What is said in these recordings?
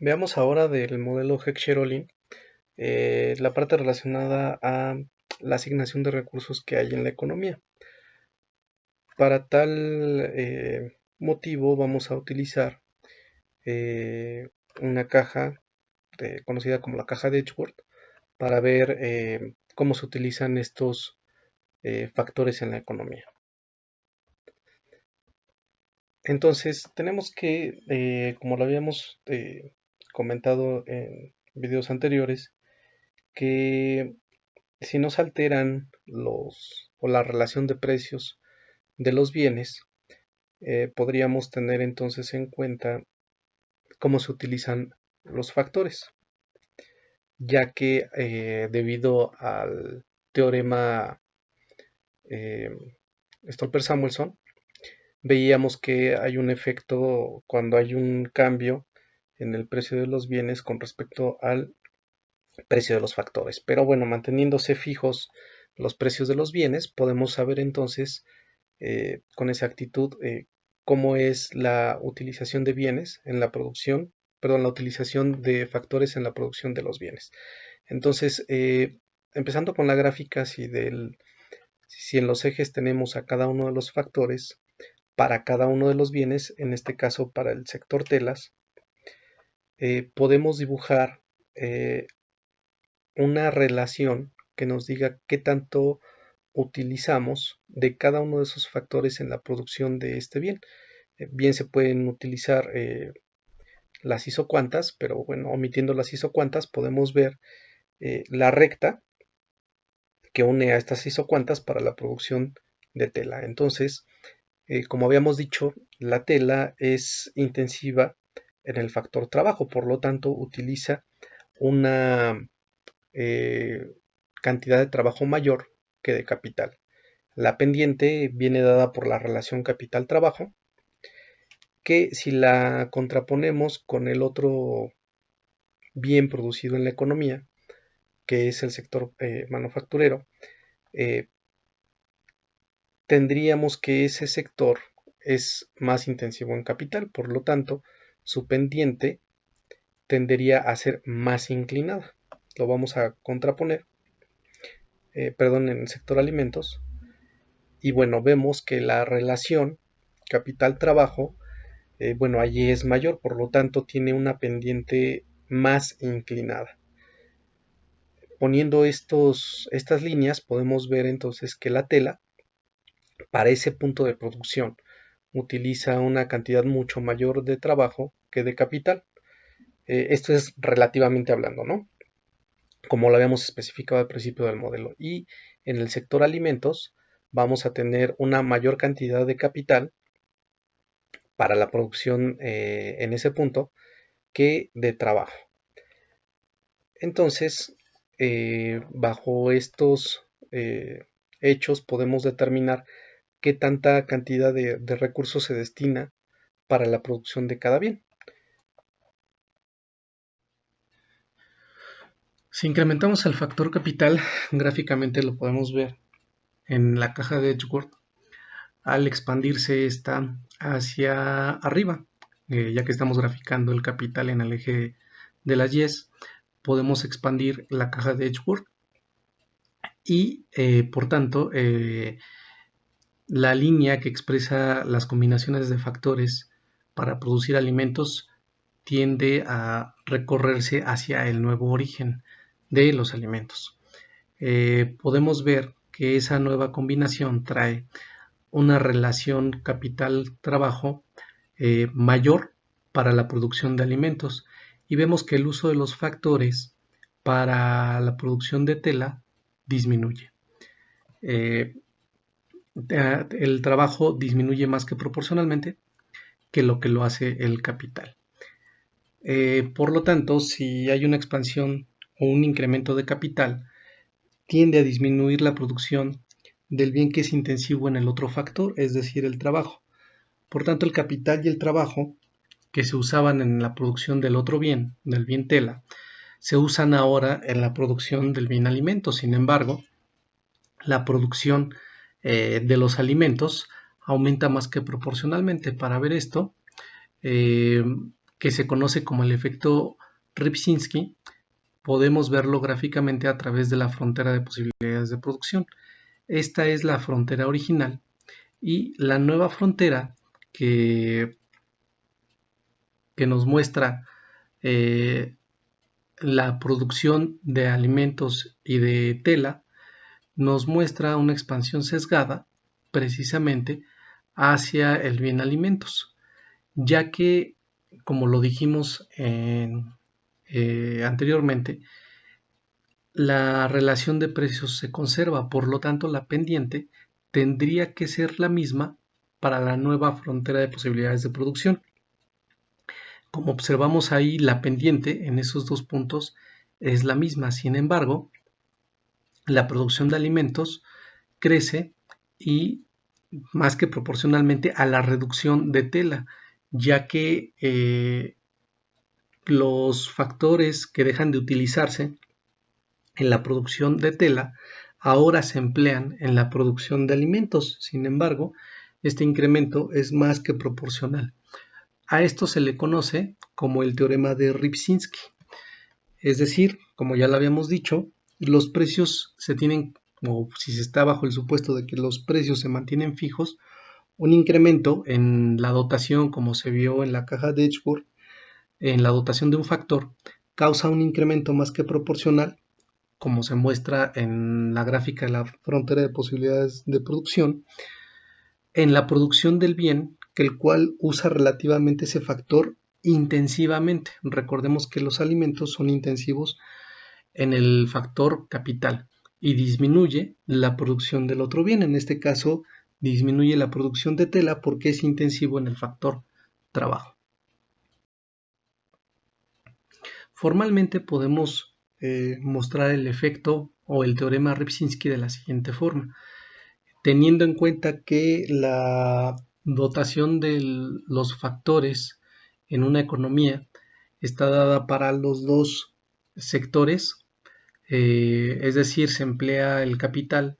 Veamos ahora del modelo Heck-Sherolin la parte relacionada a la asignación de recursos que hay en la economía. Para tal motivo vamos a utilizar una caja conocida como la caja de Edgeworth para ver cómo se utilizan estos factores en la economía. Entonces tenemos que, como lo habíamos comentado en videos anteriores, que si no se alteran los o la relación de precios de los bienes, podríamos tener entonces en cuenta cómo se utilizan los factores, ya que debido al teorema eh, Stolper-Samuelson, veíamos que hay un efecto cuando hay un cambio en el precio de los bienes con respecto al precio de los factores. Pero bueno, manteniéndose fijos los precios de los bienes, podemos saber entonces con exactitud cómo es la utilización de bienes en la producción, perdón, la utilización de factores en la producción de los bienes. Entonces, empezando con la gráfica, si en los ejes tenemos a cada uno de los factores para cada uno de los bienes, en este caso para el sector telas, podemos dibujar eh, una relación que nos diga qué tanto utilizamos de cada uno de esos factores en la producción de este bien. Bien se pueden utilizar las isocuantas, pero bueno, omitiendo las isocuantas podemos ver la recta que une a estas isocuantas para la producción de tela. Entonces, como habíamos dicho, la tela es intensiva en el factor trabajo, por lo tanto utiliza una eh, cantidad de trabajo mayor que de capital. La pendiente viene dada por la relación capital-trabajo, que si la contraponemos con el otro bien producido en la economía, que es el sector manufacturero, eh, tendríamos que ese sector es más intensivo en capital, por lo tanto, su pendiente tendería a ser más inclinada. Lo vamos a contraponer, perdón, en el sector alimentos, y bueno, vemos que la relación capital-trabajo, bueno, allí es mayor, por lo tanto, tiene una pendiente más inclinada. Poniendo estas líneas podemos ver entonces que la tela para ese punto de producción utiliza una cantidad mucho mayor de trabajo que de capital. Esto es relativamente hablando, ¿no? Como lo habíamos especificado al principio del modelo. Y en el sector alimentos vamos a tener una mayor cantidad de capital para la producción en ese punto que de trabajo. Entonces, bajo estos hechos podemos determinar qué tanta cantidad de recursos se destina para la producción de cada bien. Si incrementamos el factor capital, gráficamente lo podemos ver en la caja de Edgeworth al expandirse esta hacia arriba, ya que estamos graficando el capital en el eje de las Y, podemos expandir la caja de Edgeworth y por tanto la línea que expresa las combinaciones de factores para producir alimentos tiende a recorrerse hacia el nuevo origen de los alimentos. Podemos ver que esa nueva combinación trae una relación capital-trabajo mayor para la producción de alimentos y vemos que el uso de los factores para la producción de tela disminuye. El trabajo disminuye más que proporcionalmente que lo que lo hace el capital. Por lo tanto, si hay una expansión o un incremento de capital, tiende a disminuir la producción del bien que es intensivo en el otro factor, es decir, el trabajo. Por tanto, el capital y el trabajo que se usaban en la producción del otro bien, del bien tela, se usan ahora en la producción del bien alimento. Sin embargo, la producción de los alimentos aumenta más que proporcionalmente. Para ver esto, que se conoce como el efecto Ripczynski, podemos verlo gráficamente a través de la frontera de posibilidades de producción. Esta es la frontera original y la nueva frontera que nos muestra la producción de alimentos y de tela, nos muestra una expansión sesgada precisamente hacia el bien alimentos, ya que, como lo dijimos anteriormente, la relación de precios se conserva, por lo tanto la pendiente tendría que ser la misma para la nueva frontera de posibilidades de producción. Como observamos ahí, la pendiente en esos dos puntos es la misma. Sin embargo, la producción de alimentos crece y más que proporcionalmente a la reducción de tela, ya que los factores que dejan de utilizarse en la producción de tela ahora se emplean en la producción de alimentos. Sin embargo, este incremento es más que proporcional. A esto se le conoce como el teorema de Ripczynski. Es decir, como ya lo habíamos dicho, los precios se tienen, o si se está bajo el supuesto de que los precios se mantienen fijos, un incremento en la dotación, como se vio en la caja de Edgeworth, en la dotación de un factor, causa un incremento más que proporcional, como se muestra en la gráfica de la frontera de posibilidades de producción, en la producción del bien, que el cual usa relativamente ese factor intensivamente. Recordemos que los alimentos son intensivos en el factor capital y disminuye la producción del otro bien. En este caso, disminuye la producción de tela porque es intensivo en el factor trabajo. Formalmente podemos mostrar el efecto o el teorema Ripczynski de la siguiente forma. Teniendo en cuenta que la dotación de los factores en una economía está dada para los dos sectores, es decir, se emplea el capital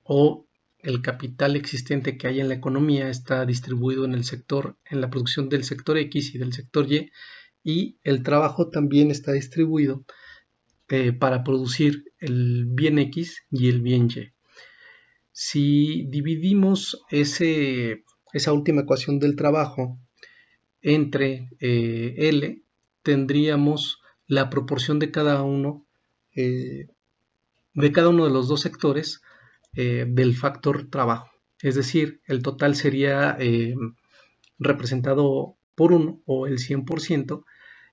o el capital existente que hay en la economía está distribuido en la producción del sector X y del sector y el trabajo también está distribuido para producir el bien X y el bien Y. Si dividimos esa última ecuación del trabajo entre L, tendríamos la proporción de cada uno de los dos sectores del factor trabajo. Es decir, el total sería representado por 1 o el 100%,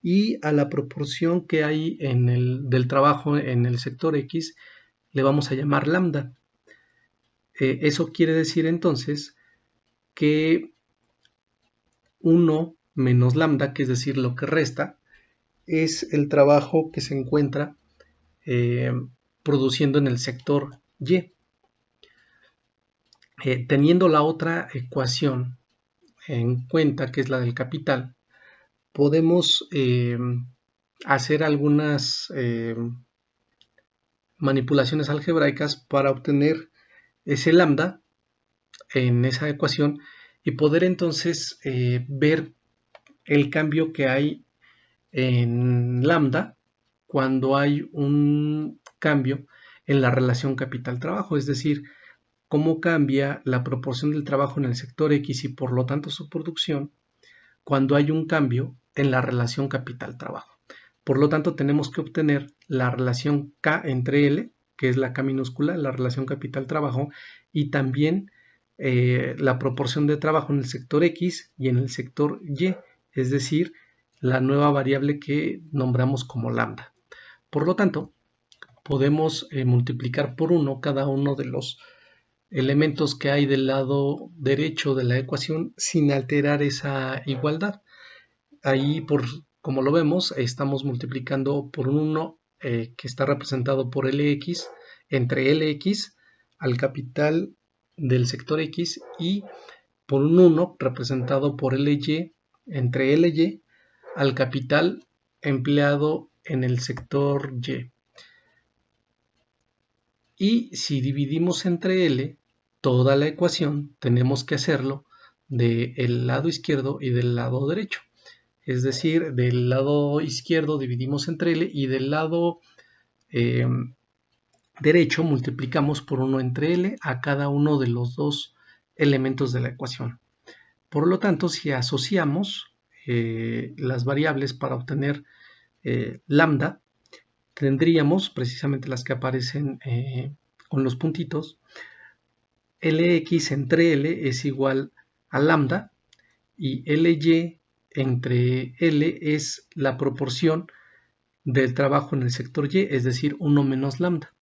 y a la proporción que hay del trabajo en el sector X le vamos a llamar lambda. Eso quiere decir entonces que 1 menos lambda, que es decir, lo que resta, es el trabajo que se encuentra produciendo en el sector Y. Teniendo la otra ecuación en cuenta, que es la del capital, podemos hacer algunas manipulaciones algebraicas para obtener ese lambda en esa ecuación y poder entonces ver el cambio que hay en lambda cuando hay un cambio en la relación capital-trabajo, es decir, cómo cambia la proporción del trabajo en el sector X y por lo tanto su producción cuando hay un cambio en la relación capital-trabajo. Por lo tanto, tenemos que obtener la relación K entre L, que es la K minúscula, la relación capital-trabajo, y también la proporción de trabajo en el sector X y en el sector Y, es decir, la nueva variable que nombramos como lambda. Por lo tanto, podemos multiplicar por 1 cada uno de los elementos que hay del lado derecho de la ecuación sin alterar esa igualdad. Ahí, como lo vemos, estamos multiplicando por un 1 que está representado por Lx entre Lx al capital del sector X y por un 1 representado por Ly entre Ly al capital empleado en el sector Y. Y si dividimos entre L toda la ecuación, tenemos que hacerlo del lado izquierdo y del lado derecho. Es decir, del lado izquierdo dividimos entre L y del lado derecho multiplicamos por 1 entre L a cada uno de los dos elementos de la ecuación. Por lo tanto, si asociamos las variables para obtener lambda, tendríamos precisamente las que aparecen con los puntitos. Lx entre L es igual a lambda y Ly entre L es la proporción del trabajo en el sector Y, es decir, 1 menos lambda.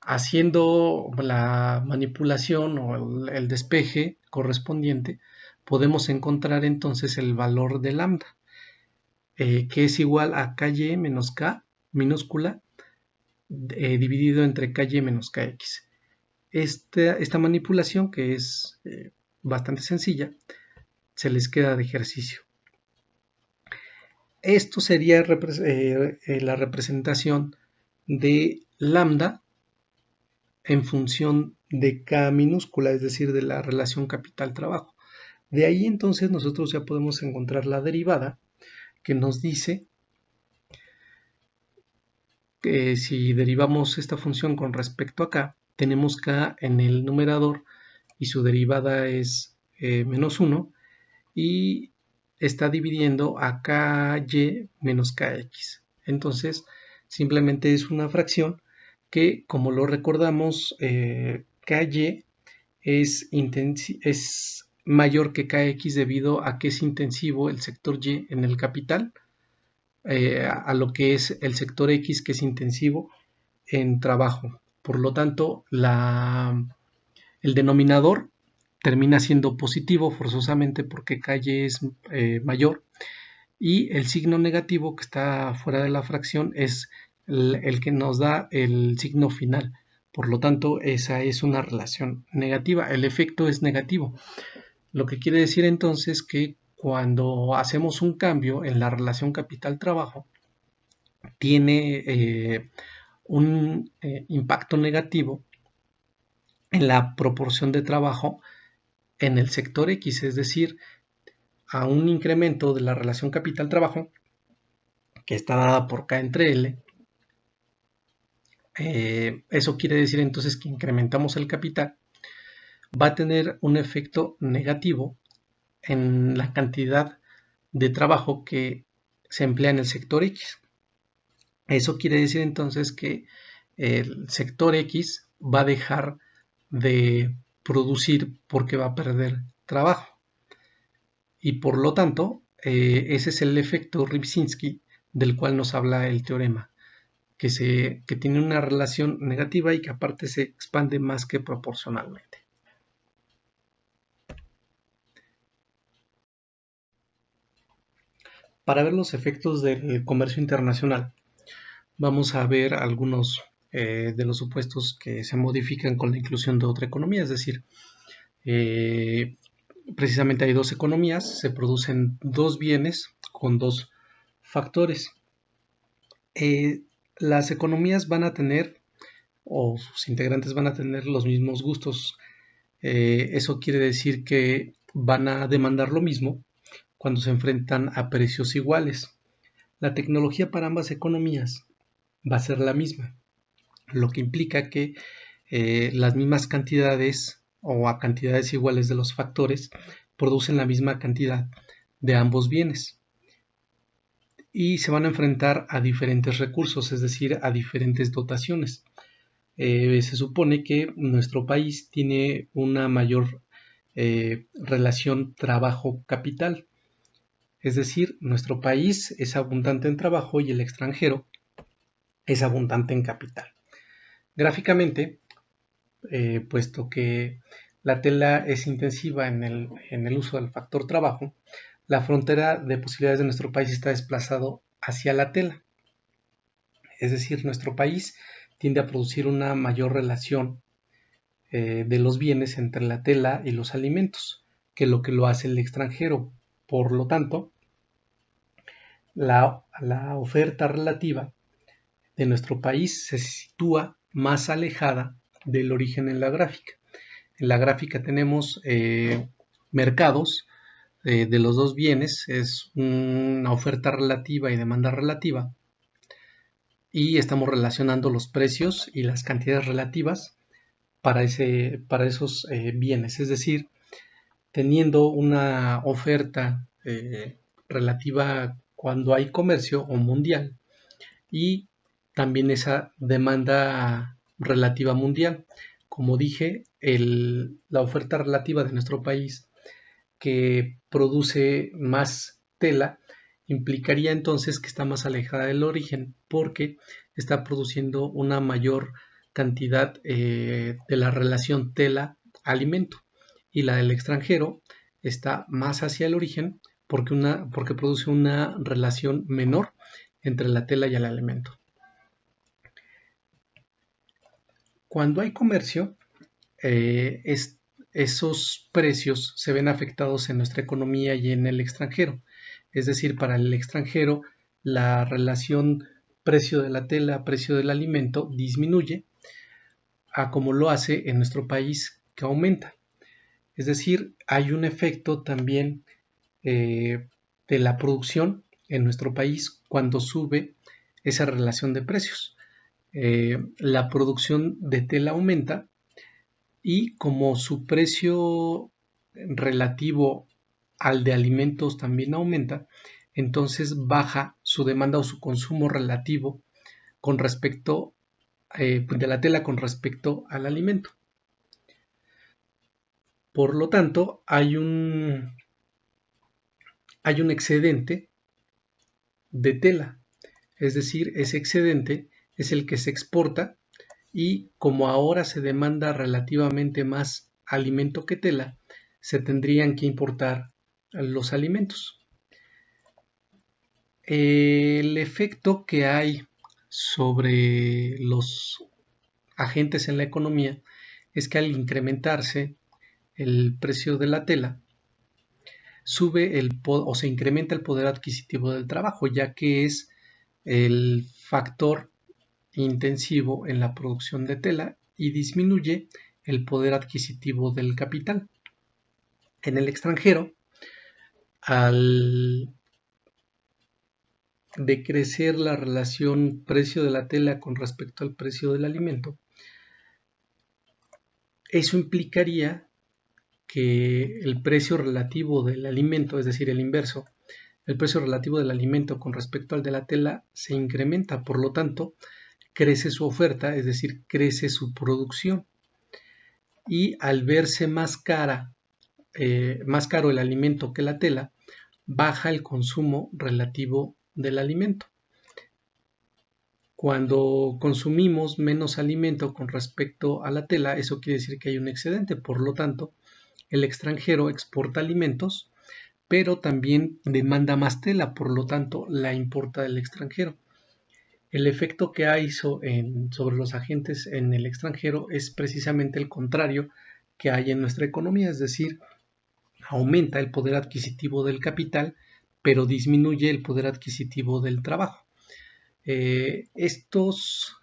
Haciendo la manipulación o el despeje correspondiente, podemos encontrar entonces el valor de lambda, que es igual a Ky menos K minúscula dividido entre Ky menos Kx. Esta manipulación, que es bastante sencilla, se les queda de ejercicio. Esto sería la representación de lambda en función de K minúscula, es decir, de la relación capital-trabajo. De ahí entonces nosotros ya podemos encontrar la derivada que nos dice que si derivamos esta función con respecto a K, tenemos K en el numerador y su derivada es menos 1 y está dividiendo a Ky menos Kx. Entonces simplemente es una fracción que, como lo recordamos, Ky es mayor que Kx debido a que es intensivo el sector Y en el capital, a lo que es el sector X, que es intensivo en trabajo. Por lo tanto, el denominador termina siendo positivo forzosamente porque Ky es mayor, y el signo negativo que está fuera de la fracción es el que nos da el signo final. Por lo tanto, esa es una relación negativa. El efecto es negativo. Lo que quiere decir entonces que cuando hacemos un cambio en la relación capital-trabajo, tiene un impacto negativo en la proporción de trabajo en el sector X, es decir, a un incremento de la relación capital-trabajo que está dada por K entre L. Eso quiere decir entonces que incrementamos el capital, va a tener un efecto negativo en la cantidad de trabajo que se emplea en el sector X. Eso quiere decir entonces que el sector X va a dejar de producir porque va a perder trabajo. Y por lo tanto, ese es el efecto Rybczynski del cual nos habla el teorema, que tiene una relación negativa y que aparte se expande más que proporcionalmente. Para ver los efectos del comercio internacional, vamos a ver algunos de los supuestos que se modifican con la inclusión de otra economía, es decir, precisamente hay dos economías, se producen dos bienes con dos factores. Las economías van a tener, o sus integrantes van a tener los mismos gustos. Eso quiere decir que van a demandar lo mismo cuando se enfrentan a precios iguales. La tecnología para ambas economías va a ser la misma, lo que implica que las mismas cantidades o a cantidades iguales de los factores producen la misma cantidad de ambos bienes y se van a enfrentar a diferentes recursos, es decir, a diferentes dotaciones. Se supone que nuestro país tiene una mayor relación trabajo-capital, es decir, nuestro país es abundante en trabajo y el extranjero es abundante en capital. Gráficamente, puesto que la tela es intensiva en el uso del factor trabajo, la frontera de posibilidades de nuestro país está desplazado hacia la tela. Es decir, nuestro país tiende a producir una mayor relación de los bienes entre la tela y los alimentos que lo hace el extranjero. Por lo tanto, la oferta relativa de nuestro país se sitúa más alejada del origen en la gráfica. En la gráfica tenemos mercados de los dos bienes es una oferta relativa y demanda relativa, y estamos relacionando los precios y las cantidades relativas para esos bienes, es decir, teniendo una oferta relativa cuando hay comercio o mundial, y también esa demanda relativa mundial. Como dije, la oferta relativa de nuestro país, que produce más tela, implicaría entonces que está más alejada del origen porque está produciendo una mayor cantidad de la relación tela-alimento, y la del extranjero está más hacia el origen porque produce una relación menor entre la tela y el alimento. Cuando hay comercio, esos precios se ven afectados en nuestra economía y en el extranjero. Es decir, para el extranjero, la relación precio de la tela, precio del alimento disminuye, a como lo hace en nuestro país, que aumenta. Es decir, hay un efecto también de la producción en nuestro país cuando sube esa relación de precios. La producción de tela aumenta, y como su precio relativo al de alimentos también aumenta, entonces baja su demanda o su consumo relativo con respecto de la tela con respecto al alimento. Por lo tanto, hay un excedente de tela, es decir, ese excedente es el que se exporta, y como ahora se demanda relativamente más alimento que tela, se tendrían que importar los alimentos. El efecto que hay sobre los agentes en la economía es que al incrementarse el precio de la tela, sube o se incrementa el poder adquisitivo del trabajo, ya que es el factor intensivo en la producción de tela, y disminuye el poder adquisitivo del capital. En el extranjero, al decrecer la relación precio de la tela con respecto al precio del alimento, eso implicaría que el precio relativo del alimento, es decir, el inverso, el precio relativo del alimento con respecto al de la tela se incrementa, por lo tanto, crece su oferta, es decir, crece su producción, y al verse más caro el alimento que la tela, baja el consumo relativo del alimento. Cuando consumimos menos alimento con respecto a la tela, eso quiere decir que hay un excedente. Por lo tanto, el extranjero exporta alimentos, pero también demanda más tela, por lo tanto, la importa del extranjero. El efecto que hay sobre los agentes en el extranjero es precisamente el contrario que hay en nuestra economía, es decir, aumenta el poder adquisitivo del capital, pero disminuye el poder adquisitivo del trabajo. Estos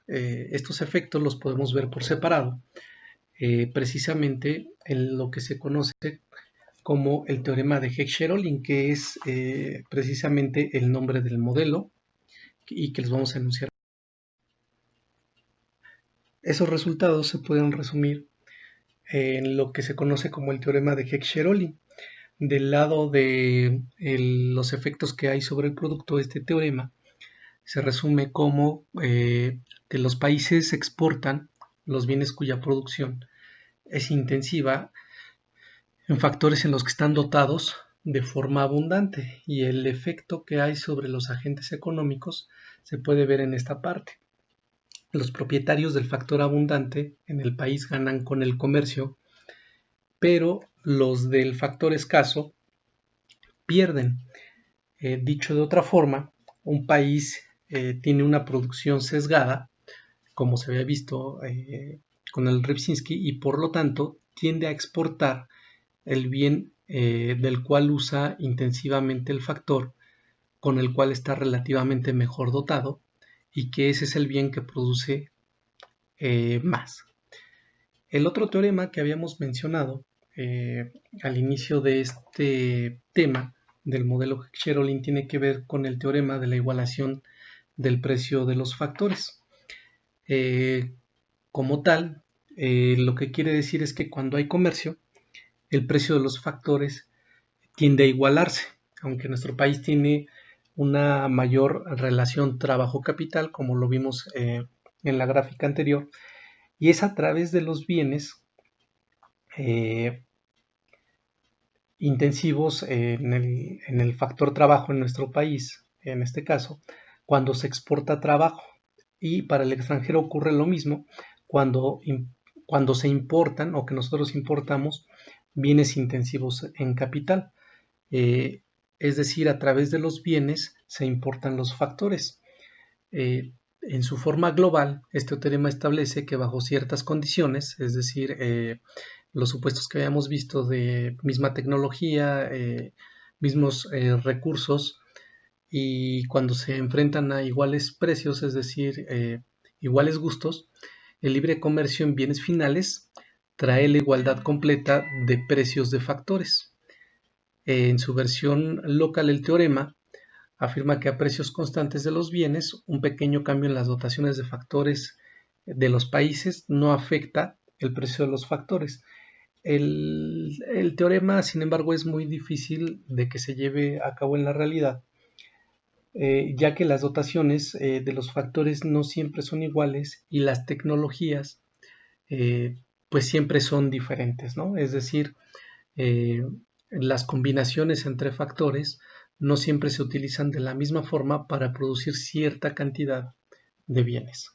efectos los podemos ver por separado, precisamente en lo que se conoce como el teorema de Heck-Sherolin, que es precisamente el nombre del modelo y que les vamos a enunciar. Esos resultados se pueden resumir en lo que se conoce como el teorema de Heck-Sherolin. Del lado de los efectos que hay sobre el producto, este teorema se resume como que los países exportan los bienes cuya producción es intensiva en factores en los que están dotados de forma abundante, y el efecto que hay sobre los agentes económicos se puede ver en esta parte. Los propietarios del factor abundante en el país ganan con el comercio, pero los del factor escaso pierden. Dicho de otra forma, un país tiene una producción sesgada, como se había visto con el Rybczynski, y por lo tanto tiende a exportar el bien del cual usa intensivamente el factor con el cual está relativamente mejor dotado, y que ese es el bien que produce más. El otro teorema que habíamos mencionado al inicio de este tema del modelo Sherolin tiene que ver con el teorema de la igualación del precio de los factores. Como tal, lo que quiere decir es que cuando hay comercio, el precio de los factores tiende a igualarse, aunque nuestro país tiene una mayor relación trabajo-capital, como lo vimos en la gráfica anterior, y es a través de los bienes intensivos en el factor trabajo en nuestro país, en este caso, cuando se exporta trabajo. Y para el extranjero ocurre lo mismo cuando, cuando se importan o que nosotros importamos bienes intensivos en capital. Es decir, a través de los bienes se importan los factores. En su forma global, este teorema establece que bajo ciertas condiciones, es decir, los supuestos que habíamos visto de misma tecnología, mismos recursos, y cuando se enfrentan a iguales precios, es decir, iguales gustos, el libre comercio en bienes finales trae la igualdad completa de precios de factores. En su versión local, el teorema afirma que a precios constantes de los bienes, un pequeño cambio en las dotaciones de factores de los países no afecta el precio de los factores. El teorema, sin embargo, es muy difícil de que se lleve a cabo en la realidad, ya que las dotaciones de los factores no siempre son iguales y las tecnologías pues siempre son diferentes, ¿no? Es decir, las combinaciones entre factores no siempre se utilizan de la misma forma para producir cierta cantidad de bienes.